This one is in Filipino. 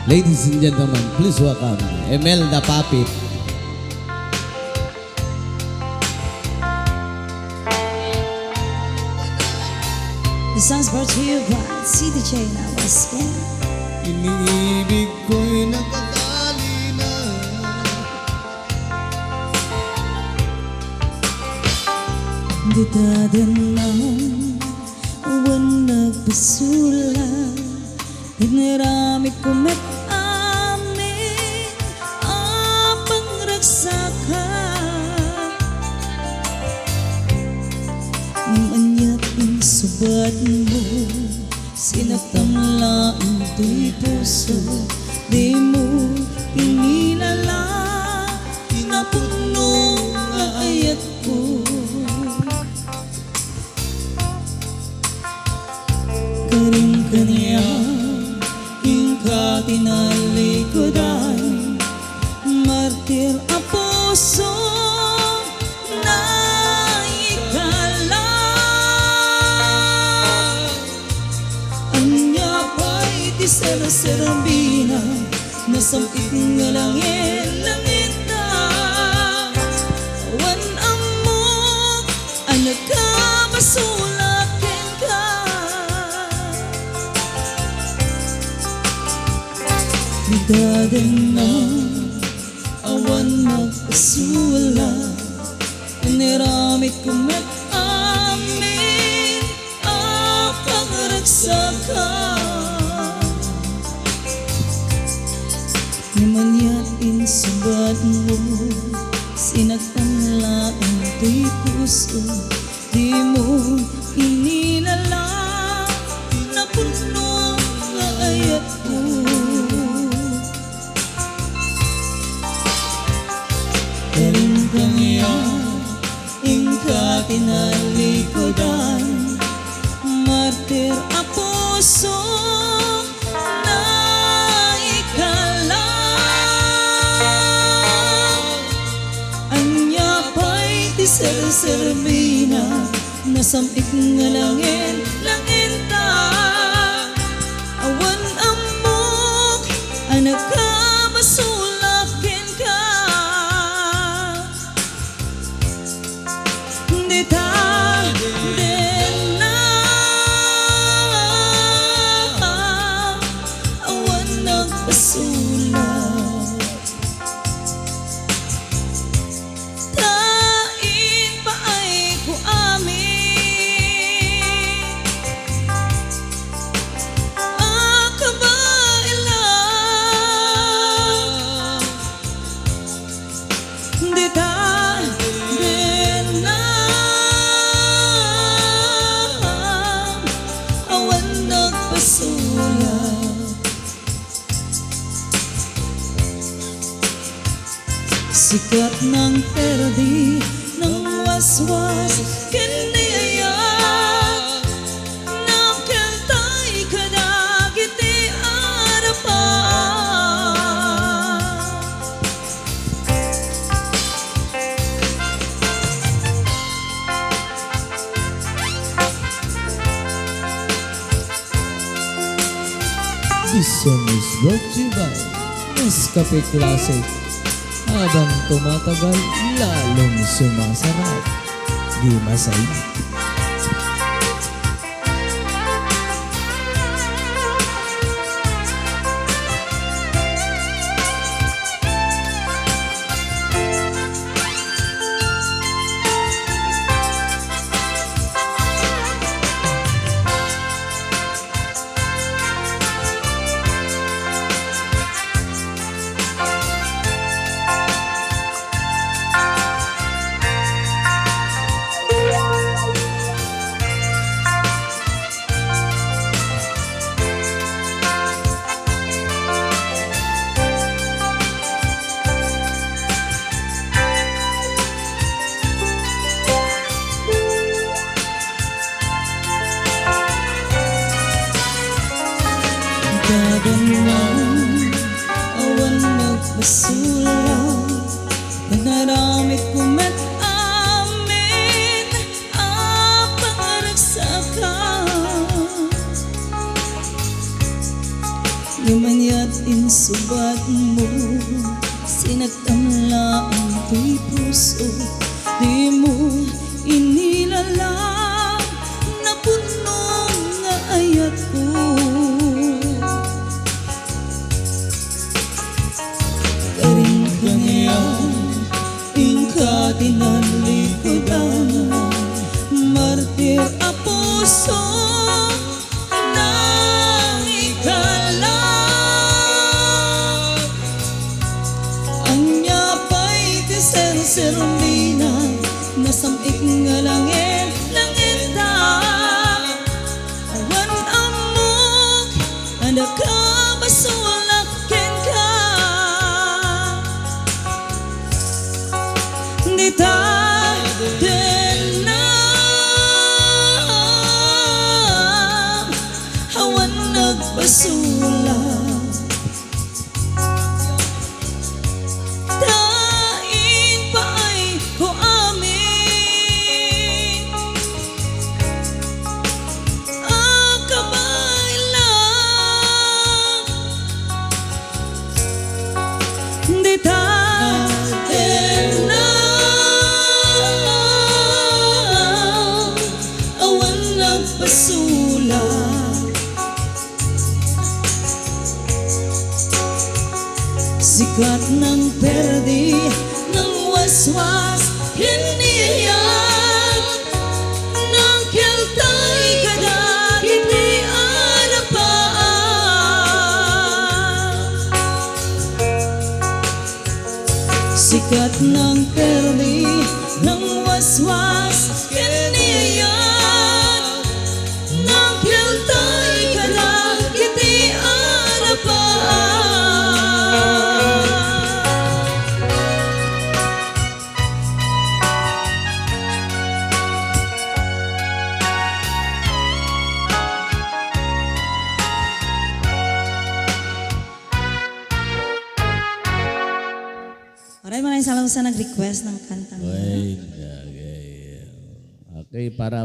Ladies and gentlemen, please welcome Emelda Papit. The song's brought to you by CDJ Nawascan. Iniibig ko'y nakatali na. Di dadanang awan nagpasula. Hinarami ko met amin apang ragsaka. Nimanyat ang subat mo, sinaktan laing to'y puso. Di mo inilala, napuno nga ayat ko. Karing kanya, ingka tinalikodan, martir ang puso na ikala. Anya pa'y di serserambina, nasamit nga langit na. Awan amok, anak ka masulakin ka. Dadanang awan magpasula, niramit ko met amin apang ragsaka. Nimanyain subat mo, sinaktan laang to'y puso. Di mo inilala, napuno nga ayat ko. Karing kanya, ingka tinalikodan, martir ang puso na ikala. Anya pa'y di sersermina, nasamik nga langin ta. Awan amok, anak ka masulakin ka. Dita din na awan nagpasulat. Tain pa ay ko amin akabailan. Dita din na awan nagpasulat. Sikat ng perdi ng waswas kiniayak, nakantay kadagiti arapan. This song is brought to you by Nescafe Classic. Habang tumatagal, lalong sumasarap. Di masaya. Dadanang awan nagpasulat, naramit ko met amin apang ragsaka. Lumanyat insubat mo, sinagtan lang ko'y puso. Di mo inilalang na punong nga ayat ko. Karing kanya, ingka tinalikodan, martir a puso nang ikalang. Anya pa'y tiser-sermina, nasamik nga langit, langit ta. Awan amok, anda ka basulakin ka. Di ta denang, awan nagpasulat. Dain pa ay ko amin, ang kamay lang. Di ta denang, awan nagpasulat. Sikat ng perdi, ng waswas, hiniyan ng kiltay kadakit ni arapaan. Sikat ng perdi, ng waswas, hiniyan ng kiltay kadakit ni arapaan. Maraming salamat sa nag-request ng kantang. Okay, para